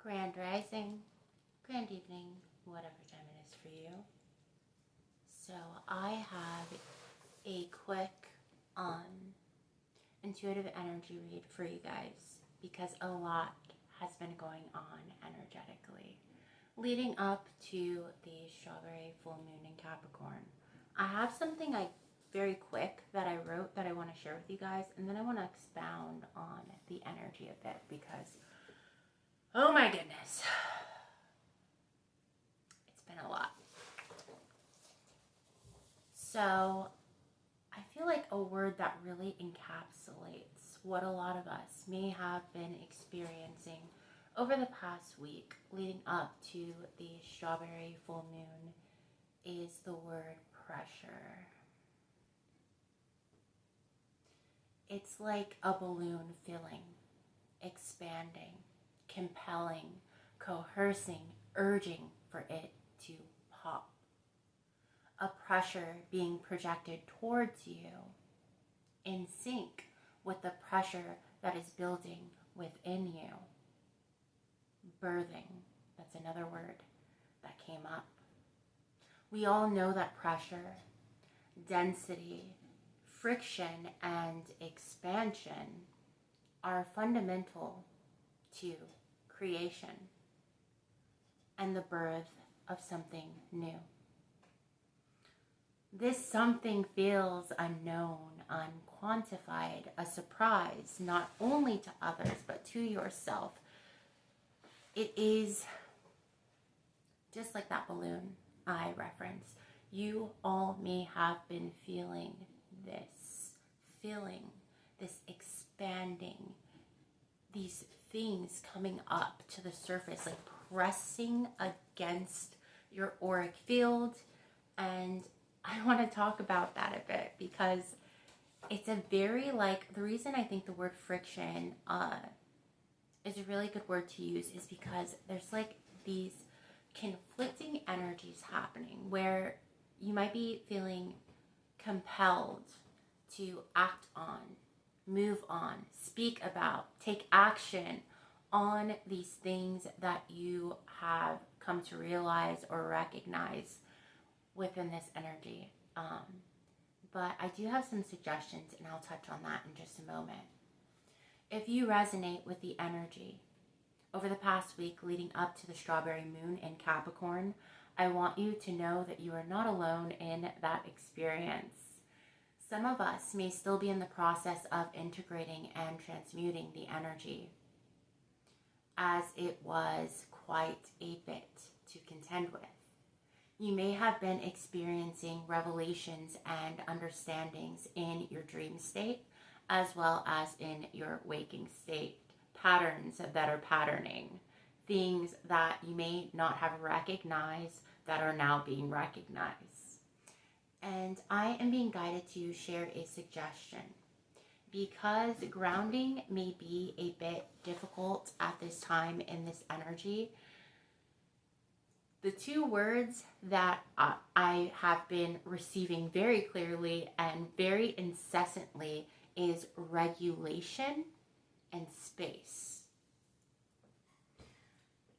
Grand rising, grand evening, whatever time it is for you. So I have a quick intuitive energy read for you guys because a lot has been going on energetically leading up to the strawberry full moon in Capricorn. I have something very quick that I wrote that I want to share with you guys, and then I want to expound on the energy a bit because, oh my goodness, it's been a lot. So I feel like a word that really encapsulates what a lot of us may have been experiencing over the past week leading up to the strawberry full moon is the word pressure. It's like a balloon filling, expanding, compelling, coercing, urging for it to pop. A pressure being projected towards you in sync with the pressure that is building within you. Birthing, that's another word that came up. We all know that pressure, density, friction, and expansion are fundamental to creation and the birth of something new. This something feels unknown, unquantified, a surprise not only to others but to yourself. It is just like that balloon I referenced. You all may have been feeling this expanding, these things coming up to the surface, like pressing against your auric field. And I want to talk about that a bit because it's a very, the reason I think the word friction is a really good word to use is because there's these conflicting energies happening where you might be feeling compelled to act on, move on, speak about, take action on these things that you have come to realize or recognize within this energy. But I do have some suggestions, and I'll touch on that in just a moment. If you resonate with the energy over the past week leading up to the strawberry moon in Capricorn, I want you to know that you are not alone in that experience. Some of us may still be in the process of integrating and transmuting the energy, as it was quite a bit to contend with. You may have been experiencing revelations and understandings in your dream state, as well as in your waking state. Patterns that are patterning. Things that you may not have recognized that are now being recognized. And I am being guided to share a suggestion. Because grounding may be a bit difficult at this time in this energy, the two words that I have been receiving very clearly and very incessantly is regulation and space.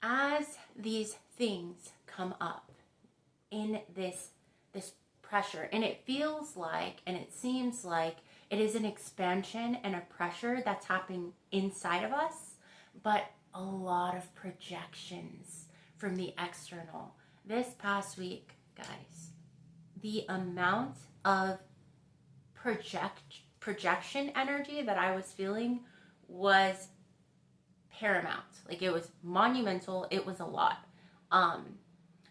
As these things come up in this pressure, and it feels like, and it seems like it is an expansion and a pressure that's happening inside of us, but a lot of projections from the external. This past week, guys, the amount of projection energy that I was feeling was paramount. It was monumental. It was a lot. And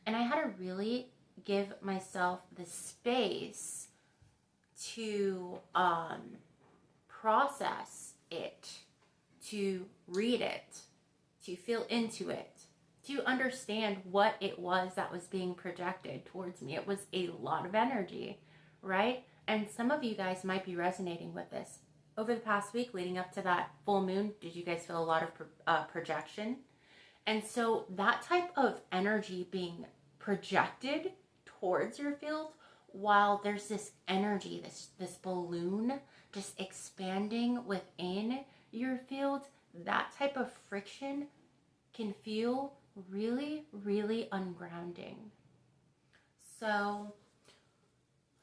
I had to really give myself the space to process it, to read it, to feel into it, to understand what it was that was being projected towards me. It was a lot of energy, right? And some of you guys might be resonating with this. Over the past week leading up to that full moon, did you guys feel a lot of projection? And so that type of energy being projected towards your field, while there's this energy, this balloon just expanding within your field, that type of friction can feel really, really ungrounding. So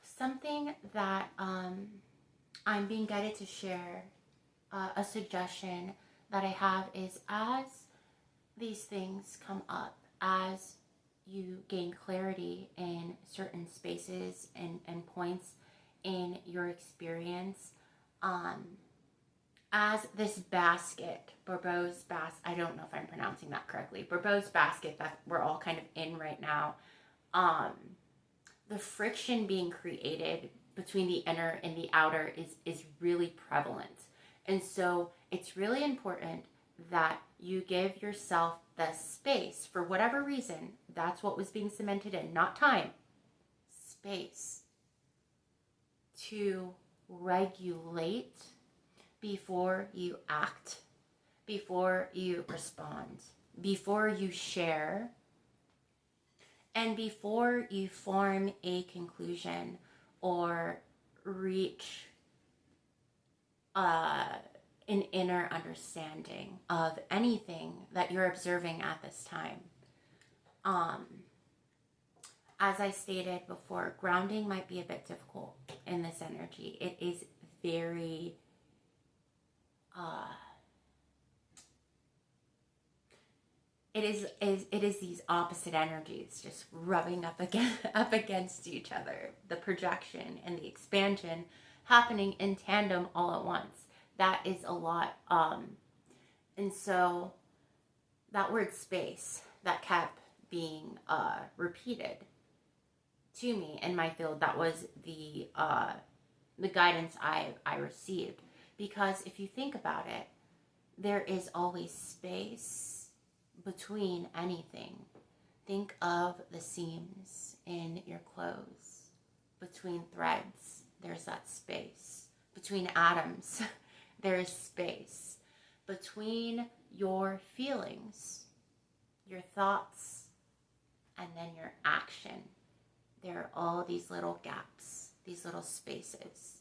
something that I'm being guided to share, a suggestion that I have is, as these things come up, as you gain clarity in certain spaces and points in your experience, as this basket, Bourbeau's basket, I don't know if I'm pronouncing that correctly, Bourbeau's basket that we're all kind of in right now, the friction being created between the inner and the outer is really prevalent. And so it's really important that you give yourself the space, for whatever reason, that's what was being cemented in, not time, space, to regulate before you act, before you respond, before you share, and before you form a conclusion or reach an inner understanding of anything that you're observing at this time. As I stated before, grounding might be a bit difficult in this energy. It is very it is these opposite energies just rubbing up against each other. The projection and the expansion happening in tandem all at once. That is a lot. And so that word space that kept being repeated to me in my field, that was the guidance I received. Because if you think about it, there is always space between anything. Think of the seams in your clothes. Between threads, there's that space. Between atoms, there is space. Between your feelings, your thoughts, and then your action, there are all these little gaps, these little spaces.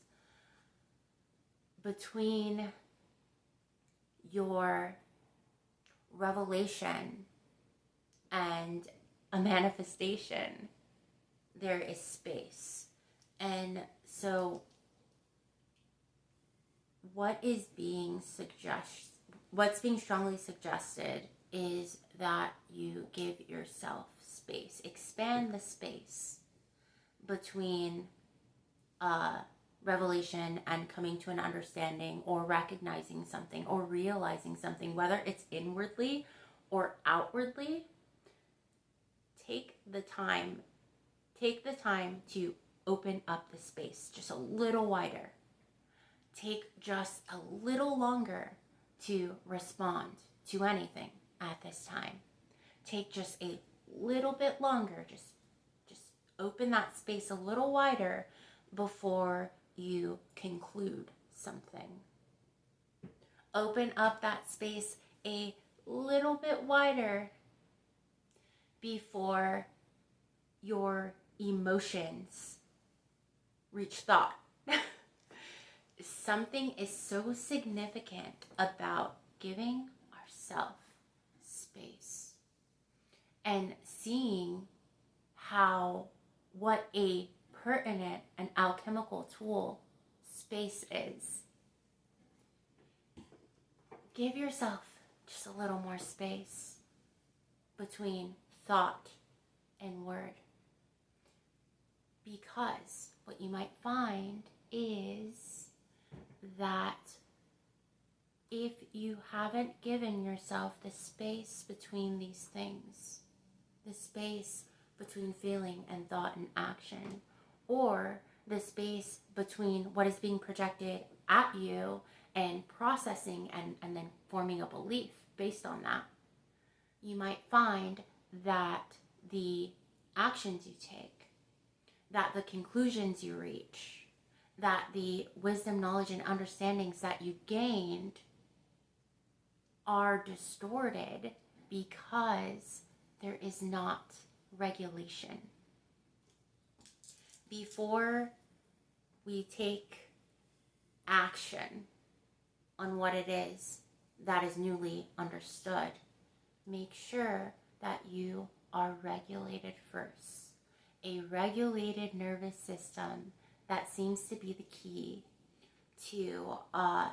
Between your revelation and a manifestation, there is space. And so what's being strongly suggested is that you give yourself space. Expand the space between revelation and coming to an understanding, or recognizing something, or realizing something, whether it's inwardly or outwardly. Take the time to open up the space just a little wider. Take just a little longer to respond to anything at this time. Take just a little bit longer, just open that space a little wider before you conclude something. Open up that space a little bit wider before your emotions reach thought. Something is so significant about giving ourselves space and seeing what a pertinent and alchemical tool space is. Give yourself just a little more space between thought and word, because what you might find is that if you haven't given yourself the space between these things, the space between feeling and thought and action, or the space between what is being projected at you and processing and then forming a belief based on that, you might find that the actions you take, that the conclusions you reach, that the wisdom, knowledge, and understandings that you gained are distorted because there is not regulation. Before we take action on what it is that is newly understood, make sure that you are regulated first. A regulated nervous system, that seems to be the key to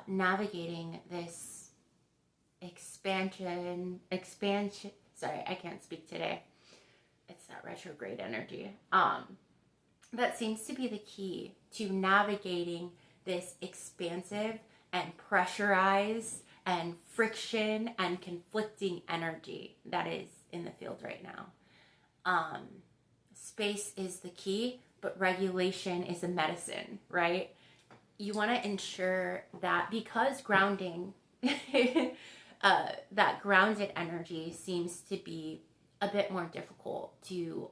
navigating this expansion. Sorry, I can't speak today. It's that retrograde energy. That seems to be the key to navigating this expansive and pressurized and friction and conflicting energy that is in the field right now. Space is the key, but regulation is a medicine, right? You want to ensure that, because grounding, that grounded energy seems to be a bit more difficult to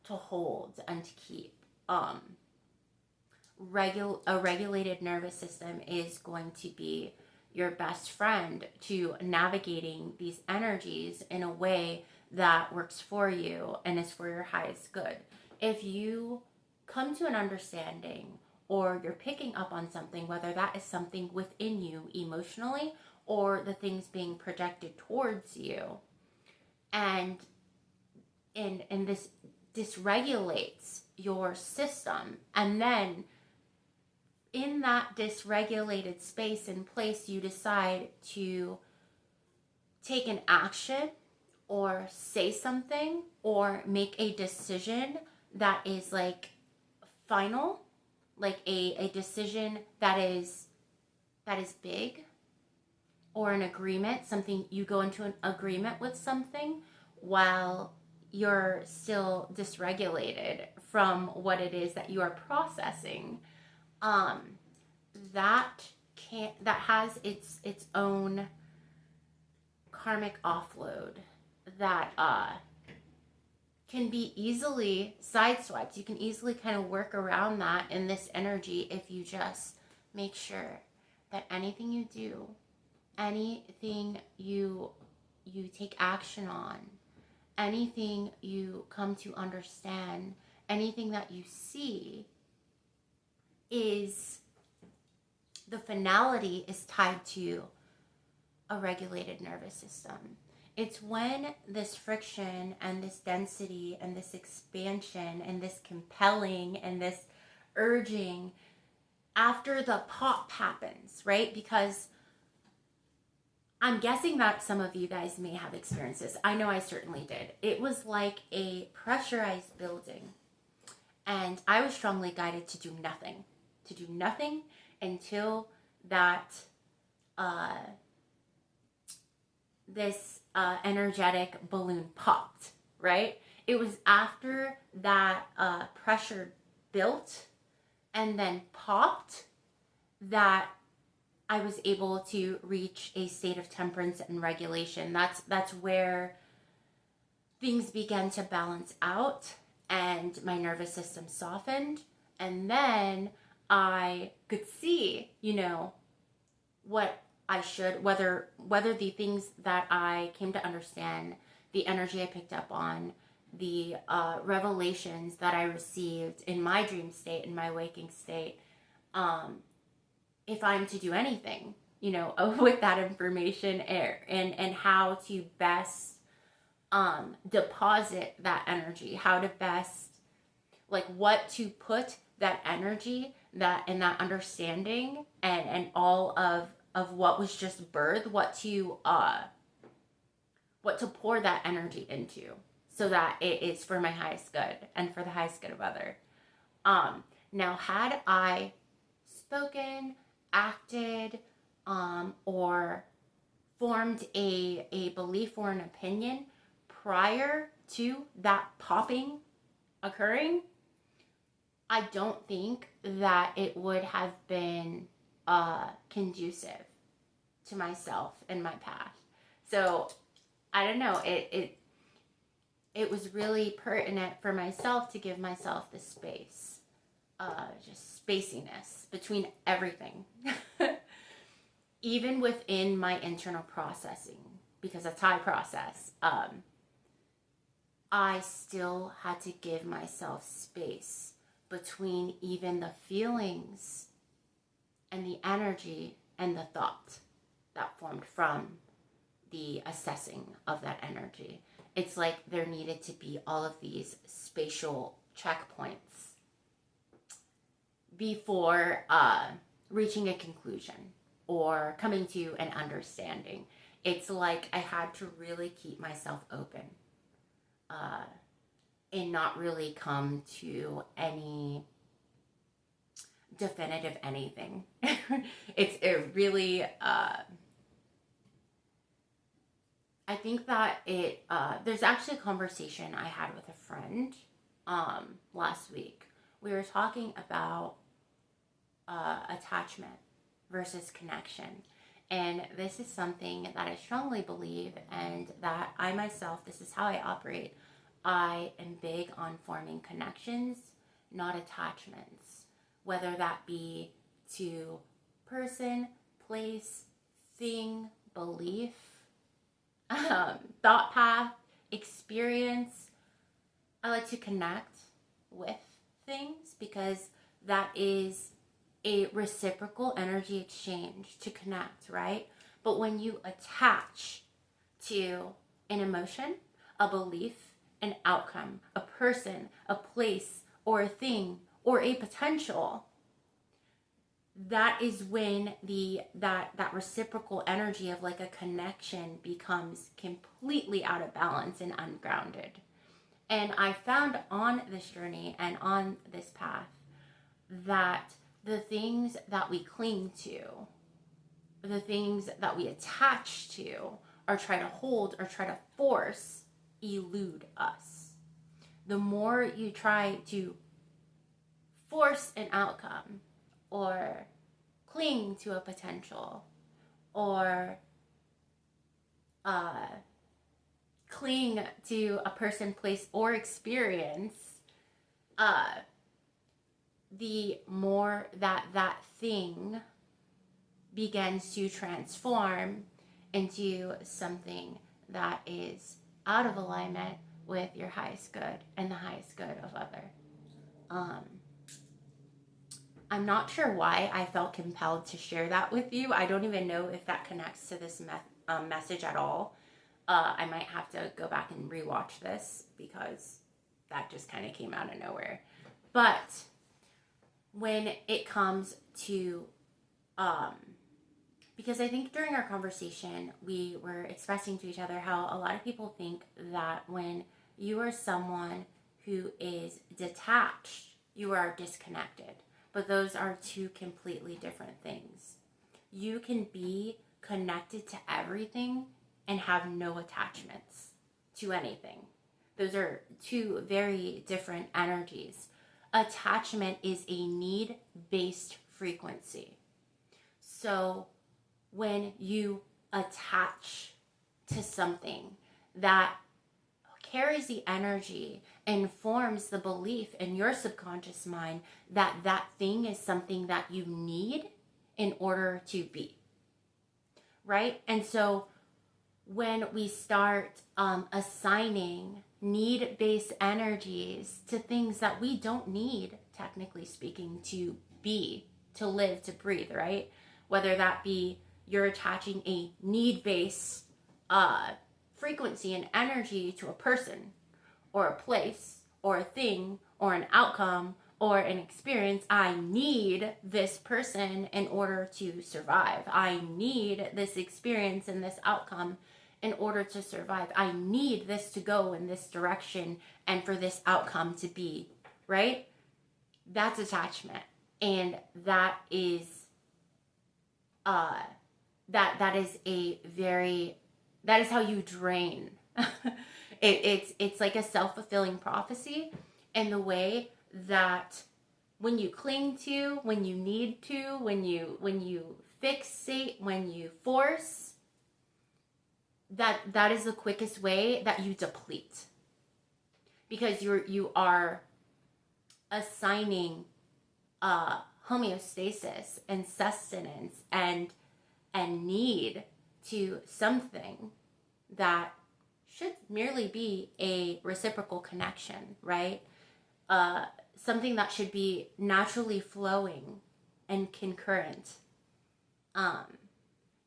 hold and to keep. A regulated nervous system is going to be your best friend to navigating these energies in a way that works for you and is for your highest good. If you come to an understanding, or you're picking up on something, whether that is something within you emotionally or the things being projected towards you, and this dysregulates your system, and then in that dysregulated space and place you decide to take an action or say something or make a decision that is like final, like a decision that is big, or an agreement, something you go into an agreement with something while you're still dysregulated from what it is that you are processing, that has its own karmic offload that can be easily sideswiped. You can easily kind of work around that in this energy if you just make sure that anything you do, anything you take action on, anything you come to understand, anything that you see, is the finality is tied to a regulated nervous system. It's when this friction and this density and this expansion and this compelling and this urging after the pop happens, right? Because I'm guessing that some of you guys may have experienced this. I know I certainly did. It was like a pressurized building, and I was strongly guided to do nothing until that this energetic balloon popped, right? It was after that pressure built and then popped that I was able to reach a state of temperance and regulation. That's where things began to balance out and my nervous system softened, and then I could see, what I should, whether the things that I came to understand, the energy I picked up on, the revelations that I received in my dream state, in my waking state, if I'm to do anything, with that information, and how to best deposit that energy, how to best, like, what to put that energy, that understanding, and all of what was just birth, what to pour that energy into, so that it is for my highest good and for the highest good of other. Now, had I spoken, acted, or formed a belief or an opinion prior to that popping occurring, I don't think that it would have been conducive to myself and my path. So I don't know, it was really pertinent for myself to give myself the space, just spaciness between everything. Even within my internal processing, because that's how I process, I still had to give myself space between even the feelings and the energy and the thought that formed from the assessing of that energy. It's like there needed to be all of these spatial checkpoints before reaching a conclusion or coming to an understanding. It's like I had to really keep myself open and not really come to any definitive anything. It really, I think that there's actually a conversation I had with a friend last week. We were talking about attachment versus connection. And this is something that I strongly believe, and that I myself, this is how I operate. I am big on forming connections, not attachments, whether that be to person, place, thing, belief, thought path, experience. I like to connect with things because that is a reciprocal energy exchange, to connect, right? But when you attach to an emotion, a belief, an outcome, a person, a place, or a thing, or a potential, that is when that reciprocal energy of like a connection becomes completely out of balance and ungrounded. And I found on this journey and on this path that the things that we cling to, the things that we attach to, or try to hold or try to force, elude us. The more you try to force an outcome or cling to a potential or cling to a person, place, or experience, the more that thing begins to transform into something that is out of alignment with your highest good and the highest good of other. I'm not sure why I felt compelled to share that with you. I don't even know if that connects to this message at all. I might have to go back and rewatch this because that just kind of came out of nowhere. But when it comes to, because I think during our conversation, we were expressing to each other how a lot of people think that when you are someone who is detached, you are disconnected. But those are two completely different things. You can be connected to everything and have no attachments to anything. Those are two very different energies. Attachment is a need-based frequency. So when you attach to something that carries the energy and forms the belief in your subconscious mind that that thing is something that you need in order to be, right? And so when we start assigning need-based energies to things that we don't need, technically speaking, to be, to live, to breathe, right? Whether that be you're attaching a need-based frequency and energy to a person or a place or a thing or an outcome or an experience. I need this person in order to survive. I need this experience and this outcome in order to survive. I need this to go in this direction and for this outcome to be, right? That's attachment. And that is that is how you drain. It's like a self-fulfilling prophecy in the way that when you cling to, when you need to, when you fixate, when you force, that is the quickest way that you deplete. Because you are assigning homeostasis and sustenance and need to something that should merely be a reciprocal connection, right? Something that should be naturally flowing and concurrent.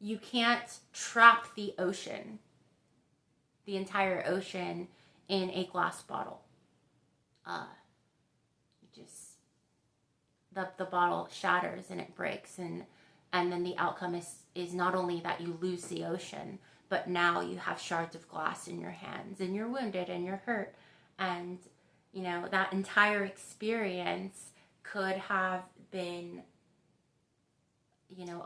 you can't trap the ocean, the entire ocean, in a glass bottle. Just the bottle shatters and it breaks, and then the outcome is not only that you lose the ocean, but now you have shards of glass in your hands and you're wounded and you're hurt. And that entire experience could have been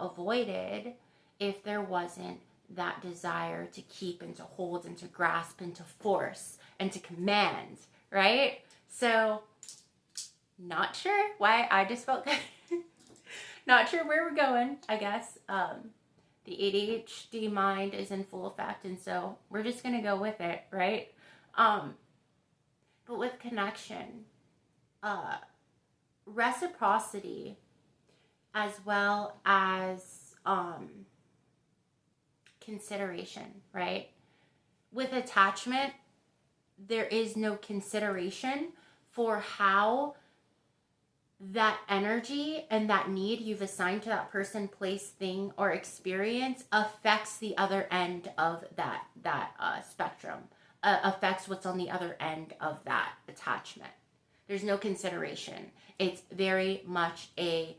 avoided if there wasn't that desire to keep and to hold and to grasp and to force and to command, right? So not sure why I just felt good. Not sure where we're going, I guess. The ADHD mind is in full effect, and so we're just going to go with it, right? But with connection, reciprocity, as well as consideration, right? With attachment, there is no consideration for how that energy and that need you've assigned to that person, place, thing, or experience affects the other end of that spectrum, affects what's on the other end of that attachment. There's no consideration. It's very much a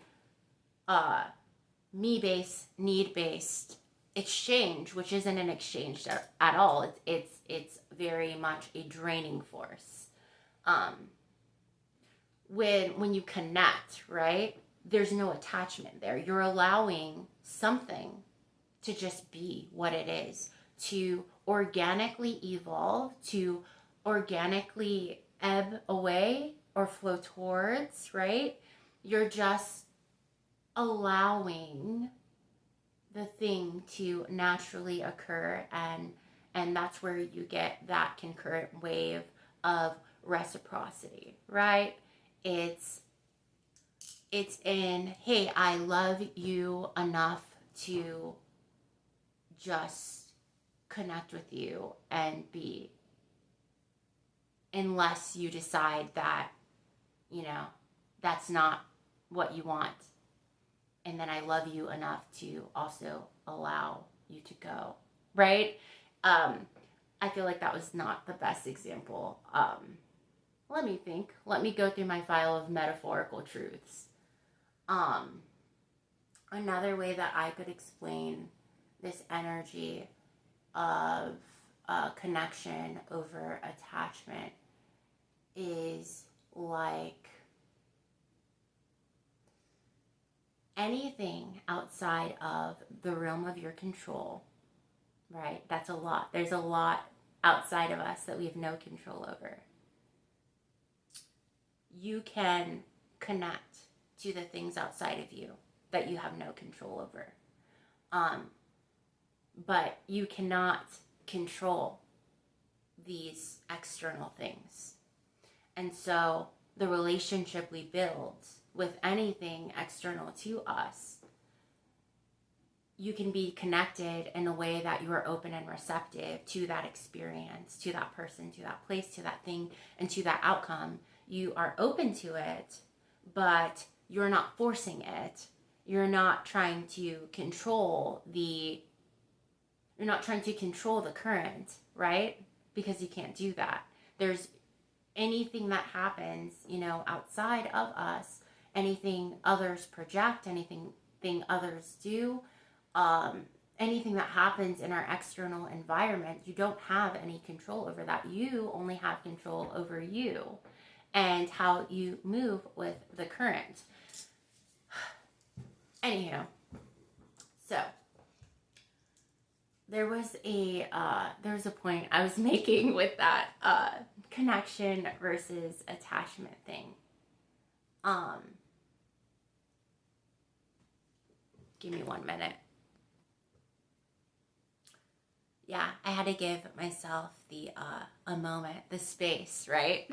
me-based, need-based exchange, which isn't an exchange at all. It's very much a draining force. When you connect, right, there's no attachment there. You're allowing something to just be what it is, to organically evolve, to organically ebb away or flow towards, right? You're just allowing the thing to naturally occur, and that's where you get that concurrent wave of reciprocity, right? It's in, hey, I love you enough to just connect with you and be, unless you decide that, that's not what you want. And then I love you enough to also allow you to go, right? I feel like that was not the best example. Let me think. Let me go through my file of metaphorical truths. Another way that I could explain this energy of connection over attachment is like anything outside of the realm of your control, right? That's a lot. There's a lot outside of us that we have no control over. You can connect to the things outside of you that you have no control over. But you cannot control these external things. And so the relationship we build with anything external to us, you can be connected in a way that you are open and receptive to that experience, to that person, to that place, to that thing, and to that outcome. You are open to it, but you're not forcing it. You're not trying to control the current, right? Because you can't do that. There's anything that happens, outside of us, anything others project, anything others do, anything that happens in our external environment, you don't have any control over that. You only have control over you and how you move with the current. Anywho, so there was a point I was making with that connection versus attachment thing. Give me 1 minute. Yeah, I had to give myself a moment, the space, right?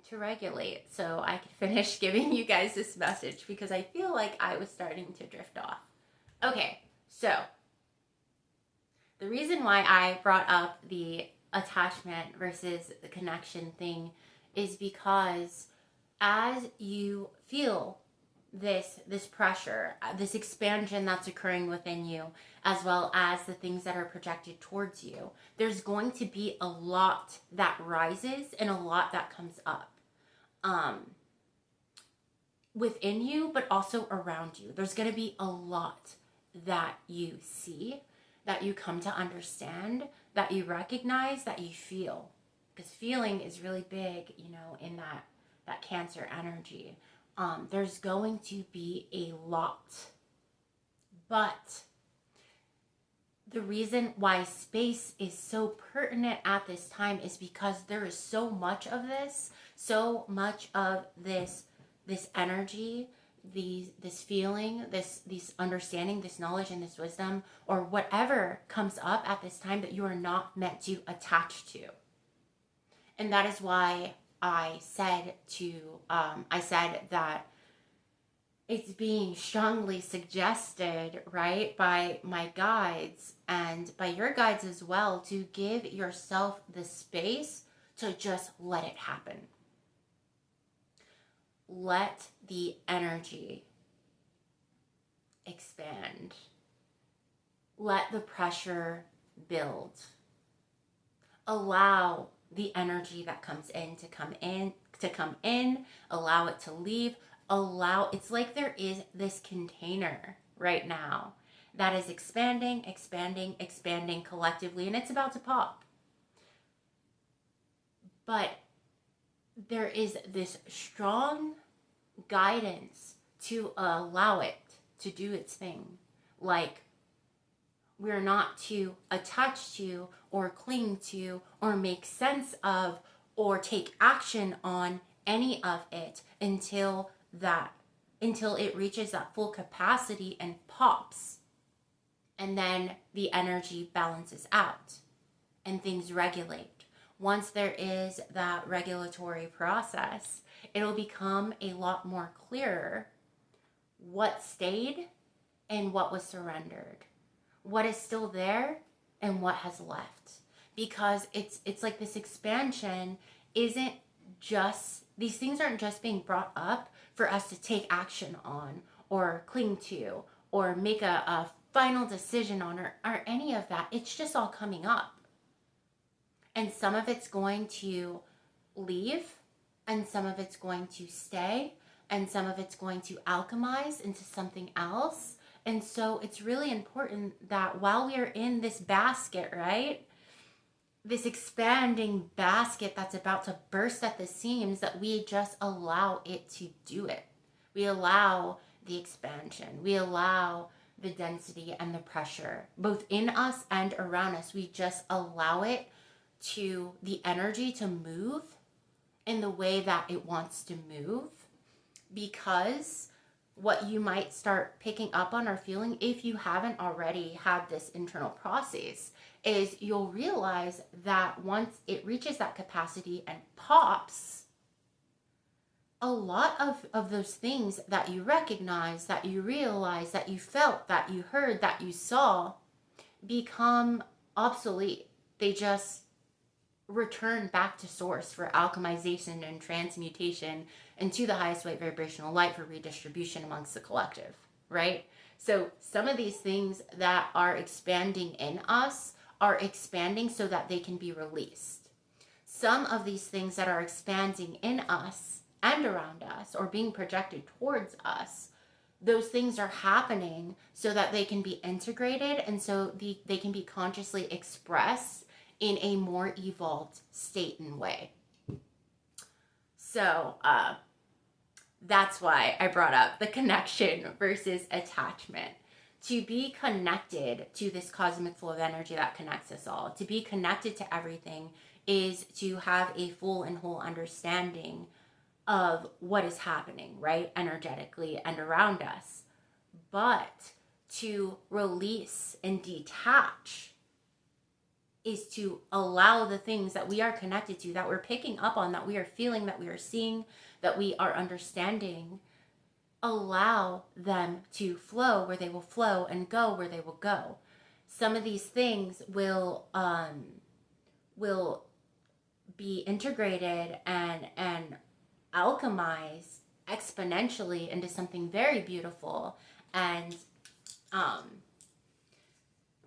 to regulate, so I could finish giving you guys this message, because I feel like I was starting to drift off. Okay, so the reason why I brought up the attachment versus the connection thing is because as you feel this pressure, this expansion that's occurring within you, as well as the things that are projected towards you, there's going to be a lot that rises and a lot that comes up within you, but also around you. There's going to be a lot that you see, that you come to understand, that you recognize, that you feel. Because feeling is really big, you know, in that Cancer energy. There's going to be a lot. But the reason why space is so pertinent at this time is because there is so much of this, this energy, this feeling, this understanding, this knowledge, and this wisdom, or whatever comes up at this time that you are not meant to attach to. And that is why I said that it's being strongly suggested, right, by my guides and by your guides as well, to give yourself the space to just let it happen. Let the energy expand. Let the pressure build. Allow the energy that comes in to come in, allow it to leave, it's like there is this container right now that is expanding collectively, and it's about to pop. But there is this strong guidance to allow it to do its thing. Like, we're not to attach to or cling to or make sense of or take action on any of it until it reaches that full capacity and pops. And then the energy balances out and things regulate. Once there is that regulatory process, it'll become a lot more clearer what stayed and what was surrendered, what is still there and what has left. Because it's like this expansion isn't just, these things aren't just being brought up for us to take action on or cling to or make a final decision on or any of that. It's just all coming up. And some of it's going to leave, and some of it's going to stay, and some of it's going to alchemize into something else. And so it's really important that while we are in this basket, right, this expanding basket that's about to burst at the seams, that we just allow it to do it. We allow the expansion. We allow the density and the pressure, both in us and around us. We just allow it to, the energy to move in the way that it wants to move. Because what you might start picking up on or feeling, if you haven't already had this internal process, is you'll realize that once it reaches that capacity and pops, a lot of those things that you recognize, that you realize, that you felt, that you heard, that you saw, become obsolete. They just return back to source for alchemization and transmutation and to the highest weight vibrational light for redistribution amongst the collective, right? So some of these things that are expanding in us are expanding so that they can be released. Some of these things that are expanding in us and around us or being projected towards us, those things are happening so that they can be integrated and so they can be consciously expressed in a more evolved state and way. So that's why I brought up the connection versus attachment. To be connected to this cosmic flow of energy that connects us all, to be connected to everything, is to have a full and whole understanding of what is happening, right, energetically and around us. But to release and detach is to allow the things that we are connected to, that we're picking up on, that we are feeling, that we are seeing, that we are understanding, allow them to flow where they will flow and go where they will go. Some of these things will be integrated and alchemized exponentially into something very beautiful and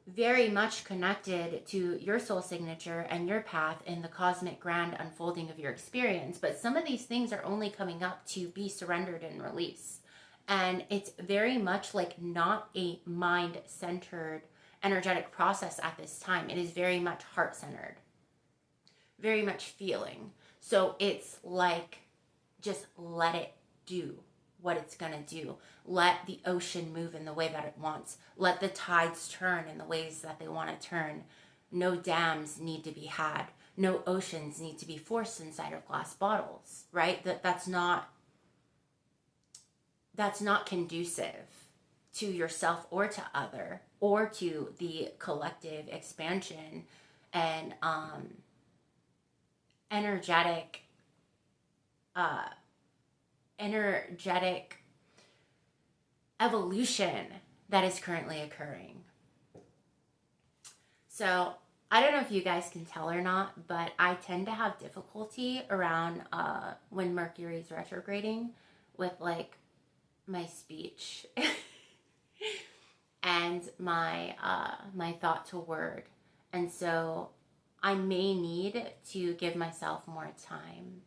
very much connected to your soul signature and your path in the cosmic grand unfolding of your experience. But some of these things are only coming up to be surrendered and released. And it's very much like not a mind-centered energetic process at this time. It is very much heart-centered, very much feeling. So it's like, just let it do what it's going to do. Let the ocean move in the way that it wants. Let the tides turn in the ways that they want to turn. No dams need to be had. No oceans need to be forced inside of glass bottles, right? That's not conducive to yourself or to other or to the collective expansion and energetic evolution that is currently occurring. So I don't know if you guys can tell or not, but I tend to have difficulty around when Mercury is retrograding with like my speech and my thought to word. And so I may need to give myself more time.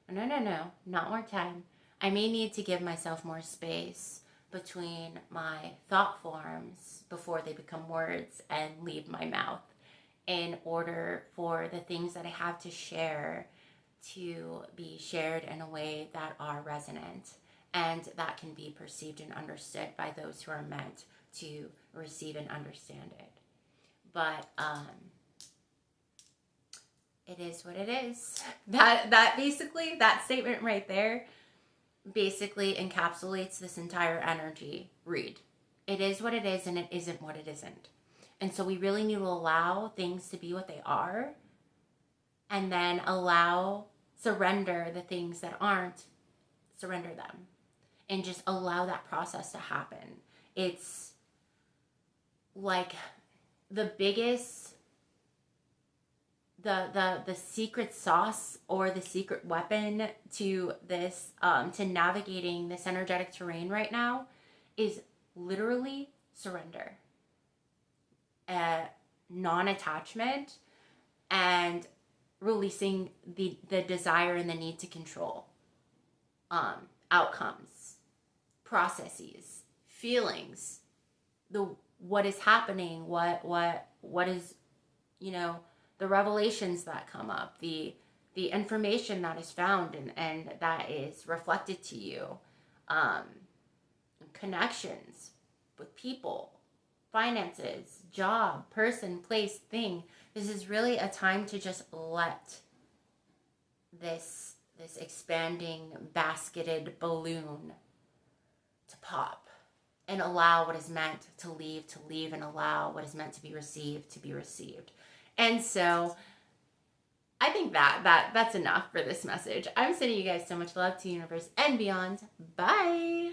No, not more time. I may need to give myself more space between my thought forms before they become words and leave my mouth, in order for the things that I have to share to be shared in a way that are resonant and that can be perceived and understood by those who are meant to receive and understand it. But it is what it is. That basically, that statement right there basically encapsulates this entire energy read. It is what it is and it isn't what it isn't. And so we really need to allow things to be what they are, and then surrender the things that aren't, surrender them, and just allow that process to happen. It's like the biggest, the secret sauce or the secret weapon to this, to navigating this energetic terrain right now is literally surrender. Non-attachment and releasing the desire and the need to control outcomes, processes, feelings, what is happening, what is, the revelations that come up, the information that is found and that is reflected to you, connections with people, finances, job, person, place, thing. This is really a time to just let this expanding basketed balloon to pop and allow what is meant to leave, and allow what is meant to be received. And so I think that's enough for this message. I'm sending you guys so much love to the universe and beyond. Bye.